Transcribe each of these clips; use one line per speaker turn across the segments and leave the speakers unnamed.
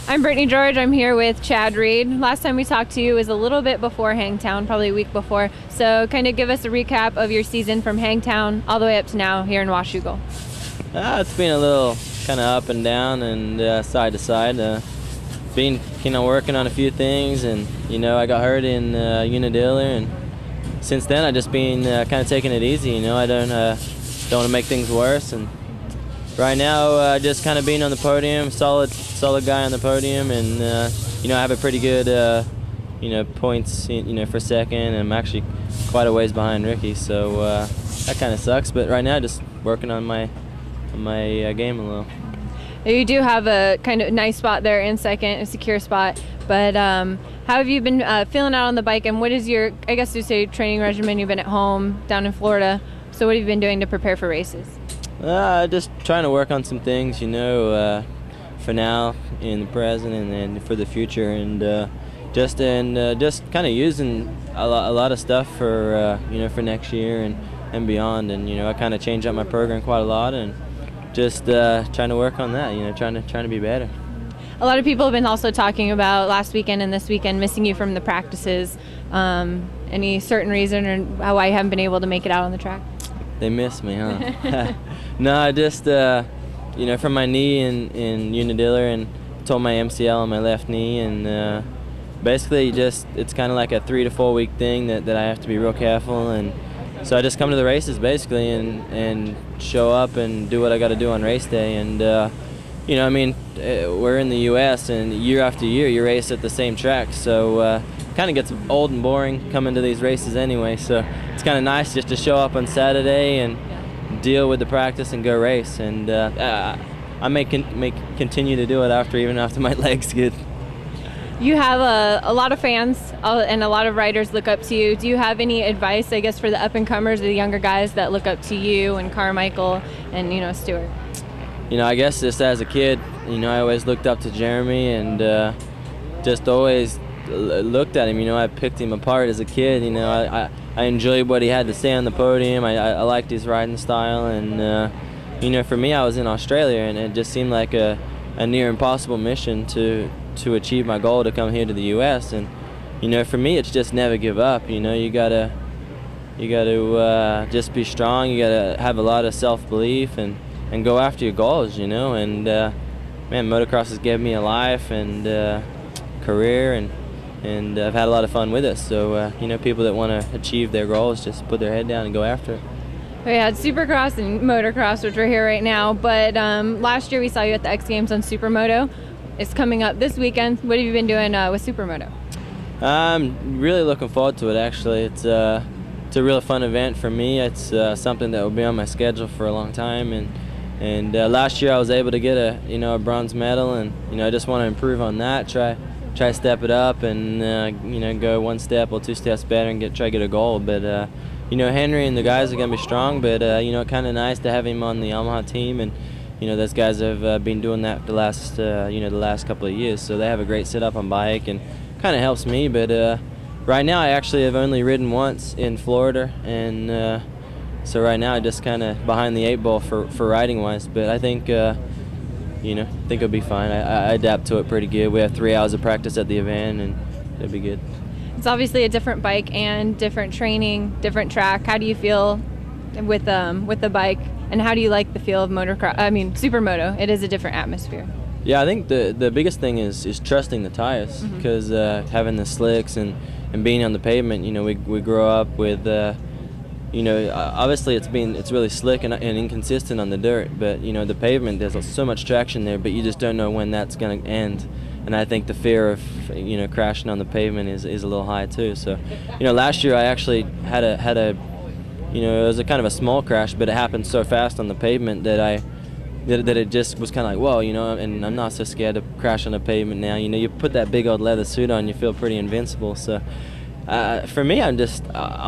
I'm Brittany George. I'm here with Chad Reed. Last time we talked to you was a little bit before Hangtown, probably a week before. So kind of give us a recap of your season from Hangtown all the way up to now here in Washougal.
It's been a little kind of up and down and side to side. Been working on a few things, and I got hurt in Unadilla, and since then I just been kind of taking it easy. I don't want to make things worse, and right now just kind of being on the podium, solid guy on the podium, and I have a pretty good points for second, and I'm actually quite a ways behind Ricky, so that kind of sucks. But right now just working on my game a little.
You do have a kind of nice spot there in second, a secure spot, but how have you been feeling out on the bike, and what is your, I guess you say, training regimen? You've been at home down in Florida, so what have you been doing to prepare for races?
Just trying to work on some things, for now, in the present, and then for the future, and just kind of using a lot of stuff for for next year and beyond, and I kind of changed up my program quite a lot, and just trying to work on that, trying to be better.
A lot of people have been also talking about last weekend and this weekend missing you from the practices. Any certain reason or why you haven't been able to make it out on the track?
They miss me, huh? No, I just, from my knee in Unadilla, and tore my MCL on my left knee, and basically it's kind of like a 3 to 4 week thing that I have to be real careful, and so I just come to the races basically and show up and do what I got to do on race day, and we're in the U.S. and year after year you race at the same track, so kind of gets old and boring coming to these races anyway, so it's kind of nice just to show up on Saturday and deal with the practice and go race, and I may continue to do it even after my legs get.
You have a lot of fans and a lot of riders look up to you. Do you have any advice, I guess, for the up-and-comers or the younger guys that look up to you and Carmichael and, Stewart?
I guess just as a kid, I always looked up to Jeremy and just always looked at him. I picked him apart as a kid. I enjoyed what he had to say on the podium. I liked his riding style, and for me, I was in Australia, and it just seemed like a near impossible mission to achieve my goal to come here to the U.S. And for me, it's just never give up. You gotta just be strong. You gotta have a lot of self-belief and go after your goals. And man, motocross has given me a life and career, and I've had a lot of fun with it. So people that want to achieve their goals, just put their head down and go after it.
We had Supercross and Motocross, which we're here right now, but last year we saw you at the X Games on Supermoto. It's coming up this weekend. What have you been doing with Supermoto?
I'm really looking forward to it, actually. It's a real fun event for me. It's something that will be on my schedule for a long time, and last year I was able to get a bronze medal, and I just want to improve on that, try to step it up, and go 1 step or 2 steps better and try to get a gold. But Henry and the guys are going to be strong, but kind of nice to have him on the Yamaha team, and those guys have been doing that the last couple of years, so they have a great setup on bike and kind of helps me. But right now I actually have only ridden once in Florida, and so right now I just kind of behind the 8 ball for riding wise. But I think it'll be fine. I adapt to it pretty good. We have 3 hours of practice at the event, and it'll be good.
It's obviously a different bike and different training, different track. How do you feel with the bike, and how do you like the feel of Supermoto? It is a different atmosphere.
Yeah, I think the biggest thing is trusting the tires, because having the slicks and being on the pavement, we grow up with obviously it's really slick and inconsistent on the dirt, but the pavement, there's so much traction there, but you just don't know when that's going to end. And I think the fear of crashing on the pavement is a little high too. So last year I actually had a it was a kind of a small crash, but it happened so fast on the pavement that it just was kind of like, whoa, and I'm not so scared to crash on the pavement now. You put that big old leather suit on, you feel pretty invincible. So for me, I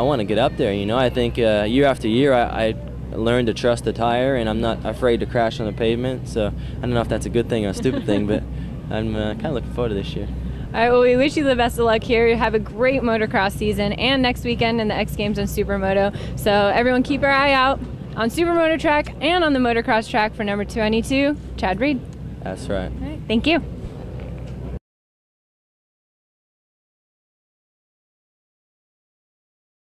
want to get up there. I think year after year I learned to trust the tire, and I'm not afraid to crash on the pavement. So I don't know if that's a good thing or a stupid thing, but I'm kind of looking forward to this year.
All right, well, we wish you the best of luck here. Have a great motocross season, and next weekend in the X Games on Supermoto. So everyone keep your eye out on Supermoto track and on the motocross track for number 22, Chad Reed.
That's right.
All right, thank you.